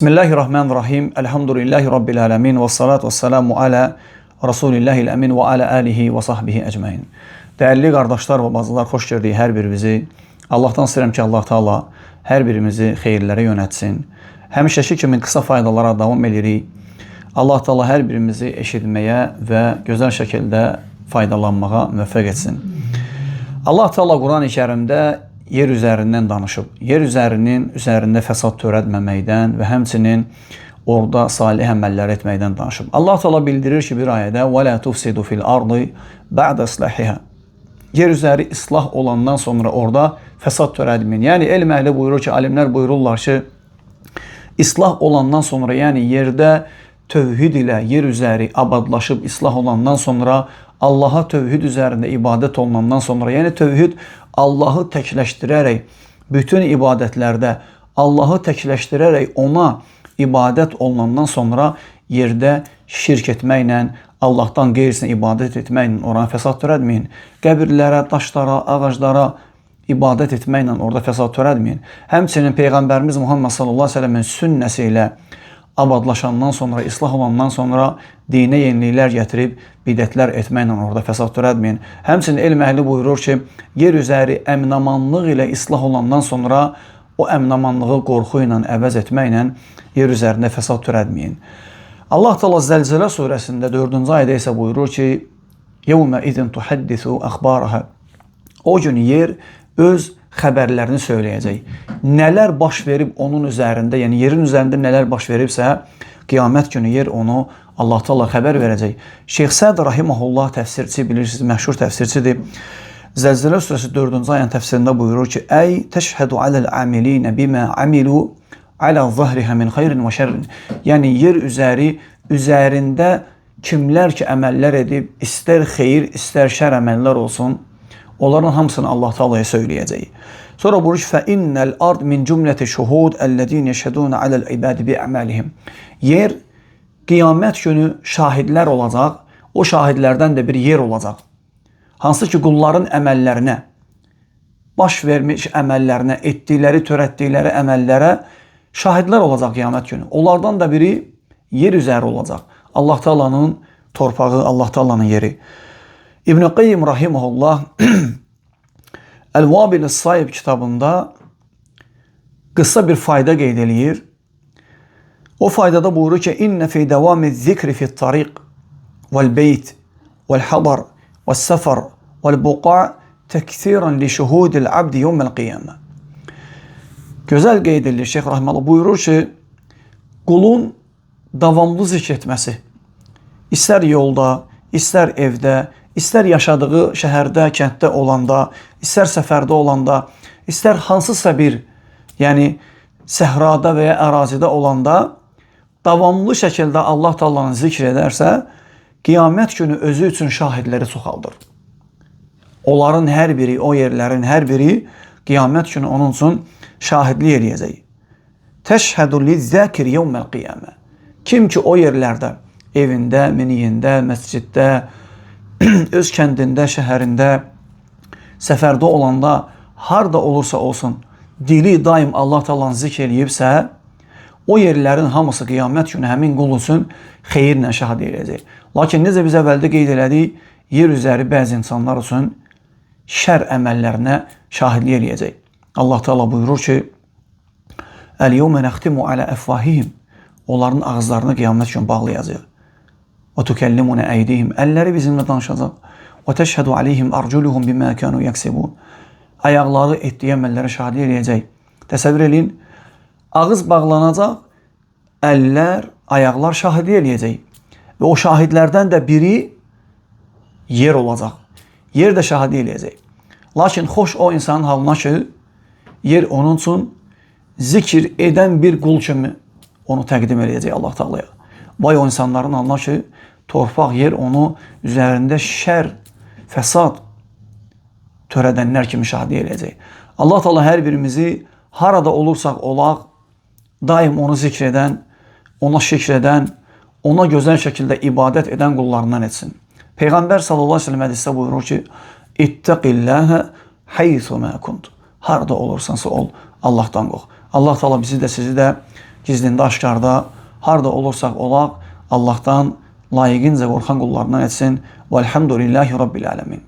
Bismillahirrahmanirrahim. Elhamdülillahi Rabbil alemin. Ve salatu ve selamu ala Resulillahil emin ve ala alihi ve sahbihi ecmain. Değerli kardeşler ve bazılar, hoş gördük her birimizi. Allah'tan istəyirəm ki, Allah Teala her birimizi xeyirlərə yönətsin. Həmişəki kimi kısa faydalara davam edirik. Allah Teala her birimizi eşitməyə və gözəl şəkildə faydalanmağa müvəffəq etsin. Allah Teala Quran-ı Kərimdə yer üzərindən danışıb. Yer üzərində fəsad törətməməkdən və həmçinin orada salih əməllər etməkdən danışıb. Allah Teala bildirir ki, bir ayədə وَلَا تُفْسِدُ فِي الْأَرْضِ بَعْدَ إِصْلَاحِهَا. Yer üzəri islah olandan sonra orada fəsad törətməyin. Yəni elm əhli buyurur ki, alimlər buyururlar ki, islah olandan sonra, yəni yerdə tövhid ilə yer üzəri abadlaşıb islah olandan sonra, Allaha tövhid üzərində ibadət olunandan sonra, yəni tövhid Allahı təkləşdirərək bütün ibadətlərdə Allahı təkləşdirərək ona ibadət olunandan sonra yerdə şirk etməklə, Allahdan qeyrisinə ibadət etməklə oraya fəsad törətməyin. Qəbirlərə, daşlara, ağaclara ibadət etməklə orada fəsad törətməyin. Həmçinin Peyğəmbərimiz Muhammed sallallahu əleyhi və səlləmin sünnəsi ilə abadlaşandan sonra, islah olandan sonra dinə yeniliklər gətirib bidətlər etməklə orada fəsad törətməyin. Həmçinin elm əhli buyurur ki, yer üzəri əminamanlıq ilə islah olandan sonra o əminamanlığı qorxu ilə əvəz etməklə yer üzərində fəsad törətməyin. Allah Teala Zəlzələ surəsində 4-cü ayədə isə buyurur ki, يَوْمَ إِذٍ تُحَدِّثُ أَخْبَارَهَا. O gün yer öz xəbərlərini söyləyəcək. Nələr baş verib onun üzərində, yəni yerin üzərində nələr baş veribsə, qiyamət günü yer onu Allah Teala xəbər verəcək. Şeyx Səd rahimehullah təfsirçi, bilirsiniz, məşhur təfsirçidir. Zəlzələ surəsi 4-cü ayənin təfsirində buyurur ki, "Əy təşhədu aləl amilinə bimə amilu alə zahriha min xeyrin və şərrin." Yəni yer üzərində kimlər ki əməllər edib, istər xeyir, istər şər əməllər olsun, onların hamısını Allah Teala'ya söyləyəcək. Sonra buyurur ki, "Fəinnəl ard min cümləti şuhud əlləzîne yeşhədûne aləl ibâdi bi əməlihim." Yer qiyamət günü şahidlər olacaq. O şahidlərdən də bir yer olacaq. Hansı ki qulların əməllərinə, baş vermiş əməllərinə, etdikləri, törətdikləri əməllərə şahidlər olacaq qiyamət günü. Onlardan da biri yer üzəri olacaq. Allah Teala'nın torpağı, Allah Teala'nın yeri. İbn-i Qayyim rahimehullah El-Vabil Saib kitabında qısa bir fayda qeyd eləyir. O faydada buyurur ki, "İnne fi devami zikri fi tariq vel beyt vel hadar vel sefer vel buqa' teksiran li şuhudil abdi yevmel qiyamah." Gözəl qeyd edilir Şeyx rahimehullah, buyurur ki, qulun davamlı zikr etməsi, istər yolda, istər evdə, İstər yaşadığı şəhərdə, kənddə olanda, istər səfərdə olanda, istər hansısa bir, yəni səhrada və ya ərazidə olanda davamlı şəkildə Allah Teala'nı zikr edərsə, qiyamət günü özü üçün şahidləri çoxaldır. Onların hər biri, o yerlərin hər biri qiyamət günü onun üçün şahidlik eləyəcək. Təşhədu lizzəkir yevməl qiyamə. Kim ki o yerlərdə, evində, miniyində, məsciddə, öz kəndində, şəhərində, səfərdə olanda, harda olursa olsun, dili daim Allah Teala'nı zikr eləyibsə, o yerlərin hamısı qiyamət günü həmin qul üçün xeyirlə şahid eləyəcək. Lakin necə biz əvvəldə qeyd elədik, yer üzəri bəzi insanlar üçün şər əməllərinə şahidlik eləyəcək. Allah Teala buyurur ki, "Əl-yevmə nəxtimu alə əfvahihim." Onların ağızlarını qiyamət günü bağlayacaq. Və tükəllimunə əydihim. Əlləri bizimlə danışacaq. Və təşhədu aleyhim arculuhum bimə kənu yəksibun. Ayaqları etdiyi əməllərə şahidlik eləyəcək. Təsəvvür edin, ağız bağlanacaq, əllər, ayaqlar şahidlik eləyəcək. Və o şahidlərdən də biri yer olacaq. Yer də şahidlik eləyəcək. Lakin xoş o insanın halına ki, yer onun üçün zikr edən bir qul kimi onu təqdim eləyəcək Allah Teala'ya. Vay o insanların halına ki, torpaq, yer onu üzərində şər, fəsad törədənlər kimi şahidlik eləyəcək. Allah Teala hər birimizi harada olursaq olaq, daim onu zikr edən, ona şükr edən, ona gözəl şəkildə ibadət edən qullarından etsin. Peyğəmbər sallallahu əleyhi və səlləm hədisdə buyurur ki, "İttəqilləhə haysu ma kunt." Harada olursansa ol, Allahdan qorx. Allah Teala bizi də sizi də gizlində, aşkarda, harda olursaq olaq, Allahdan layiqincə qorxan qullarından etsin. Vəlhamdülillahi Rabbil ələmin.